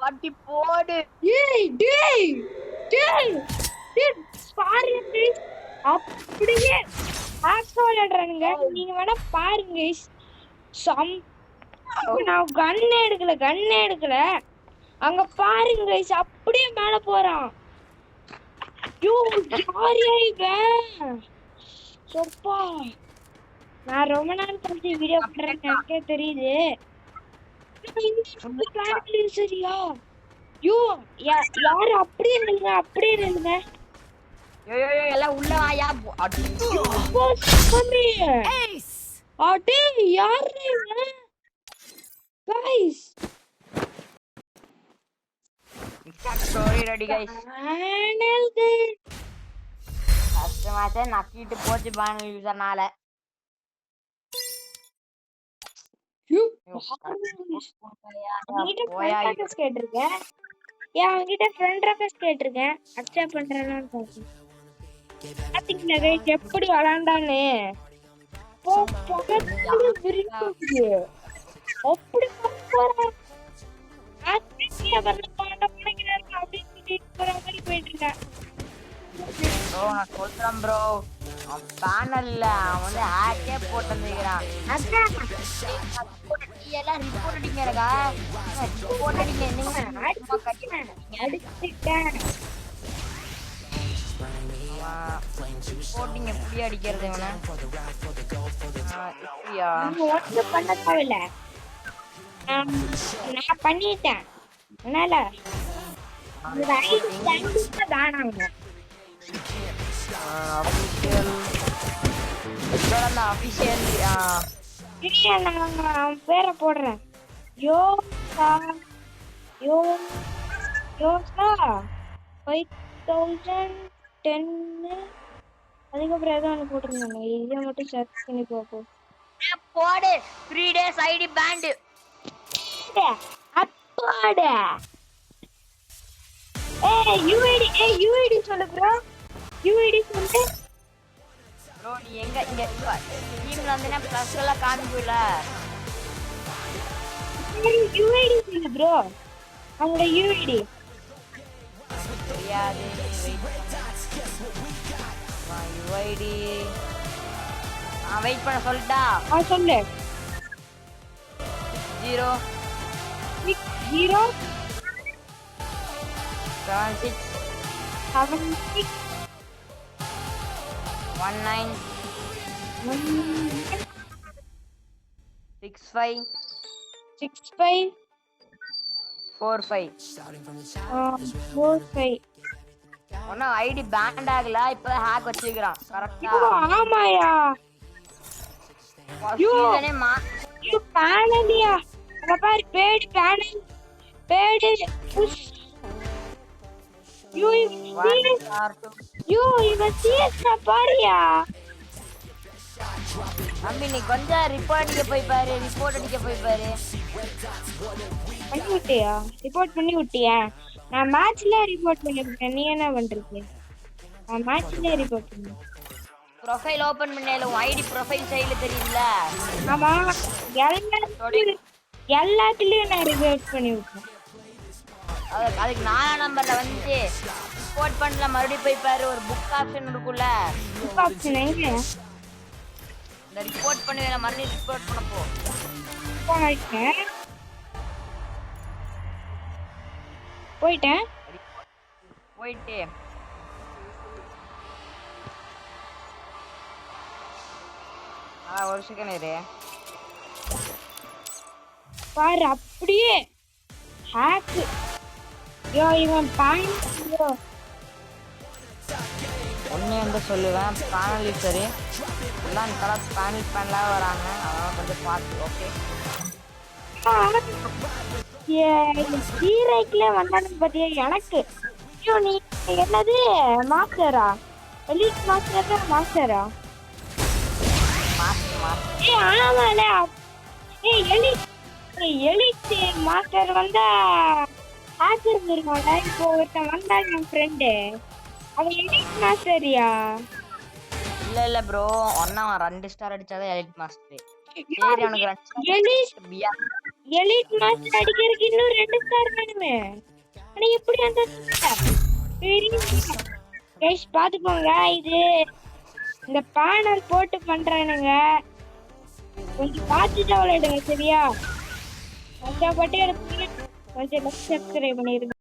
பட்டி போடு. அப்படியே விளையாடுறானுங்க. நீங்க வேணா பாருங்க. நான் கண்ணே எடுக்கல. அங்க பாருங்க அப்படியே மேல போறான். சொப்பா நான் ரொம்ப நாள் கழிச்சு வீடியோ பண்றேன் எனக்கே தெரியுது. சரியா யாரு அப்படியே நில்லுங்க. எல்லாம் உள்ள வாயா. யாரு guys ஸ்டோரி ரெடி गाइस. கஷ்டமாச்சே நக்கிட்டு போச்சு பேனல் யூசர்னால. கேட்டிருக்கேன் அக்செப்ட் பண்றேன்னு பாத்தீங்களா guys எப்படி விளையாண்டான்னு. அப்படி நான் சொல்றேன் ப்ரோ, பேனல்ல அவன் வந்து ஹேக்கே போட்டுருக்கிறான். எல்லாம் ரிப்போர்ட் அடிக்கிறக்கா, ரிப்போர்ட் அடிங்க. போட்டிங்க எப்படி அடிக்கிறது இவனை? இப்படியா பண்ண தேவையில்ல, நான் பண்ணிட்டேன். அதனால பேரை போடுறேன். யோகா 5010 அதுக்கப்புறம் ஏதோ ஒன்று போட்டிருந்தாங்க. இதை மட்டும் சர்ச் பண்ணி பார்ப்போம். போடு 3 days ஐடி பேண்ட். அப்பாடா யூஐடி சொல்லு ப்ரோ. யூஐடி சொல்லு ப்ரோ. நீ எங்க இங்க டீம்ல வந்தேனா பிளஸ் எல்லாம் காமிக்குல. யூஐடி சொல்லு ப்ரோ. அவங்க யூஐடி தெரியாது. யூஐடி வெயிட் பண்ண சொல்லிட்டா. சொல்லு. 0 0 76 76 19 65 65 45 45. ஒன்னும் ஐடி பேண்ட் ஆகல, இப்பதான் ஹேக் வச்சிருக்கான். கரெக்ட்டா? ஆமாயா. யூ பேனலியா அத பாரு. பேடி பேனல் பேடி புஷ். யூ இவன் சீஸ் பாரியா. அம்பி நீ கொஞ்சம் ரிப்போர்ட் அடிக்க போய் பாரு. ரிப்போர்ட் பண்ணி விட்டியா? நான் மேட்ச்ல ரிப்போர்ட் பண்ணிருக்கேன். நீ என்ன பண்றது? நான் மேட்ச்ல ரிப்போர்ட் பண்ணி ப்ரொஃபைல் ஓபன் பண்ணேல உன் ஐடி ப்ரொஃபைல் சைடுல தெரியுதுல. ஆமா, எல்லாத்துலயும் நான் ரிப்போர்ட் பண்ணி விட்டேன். அதுக்கு 4 நம்பர்ல வந்து ரிப்போர்ட் பண்ணல. மறுபடியும் போய் பாரு, ஒரு புக் ஆப்ஷன் இருக்குல்ல. புக் ஆப்ஷன் எங்க? இந்த ரிப்போர்ட் பண்ணுவேல, மறுபடியும் ரிப்போர்ட் பண்ண போ. போயிட்டேன். ஒரு செகண்ட் இரு பாரு. அப்படியே ஹேக். இவன் ஒன்னே வந்து சொல்லுவேன், பேனல் சரி எல்லாம் கலர் பேனல் வராங்க. அதெல்லாம் கொஞ்சம் பார்த்து. ஓகே வந்தானு பாத்தியா எனக்கு? நீ என்னது மாஸ்டரா? Elite master மாஸ்டரா? ஆமால. எலிட் மாஸ்டர் வந்தா ஹேக்கர் இருக்காங்க. இப்போ ஒருத்தன் வந்தா என் ஃப்ரெண்டு, அவன் எலிட் மாஸ்டரியா? இல்ல ப்ரோ ஒன்னா 2 ஸ்டார் அடிச்சாதான் எலிட் மாஸ்டர். சரி அவனுக்கு 2 ஸ்டார் எலிட் மாஸ்டர் அடிக்கிறதுக்கு இன்னும் 2 ஸ்டார் வேணுமே. ஆனா எப்படி அந்த கைஸ் பாத்துக்கோங்க. இது இந்த பேனல் போட்டு பண்றானுங்க. கொஞ்சம் பார்த்துட்டு விளையாடுங்க சரியா? கொஞ்சம் பட்டு கொஞ்சம் சப்ஸ்கிரைப் பண்ணிருங்க.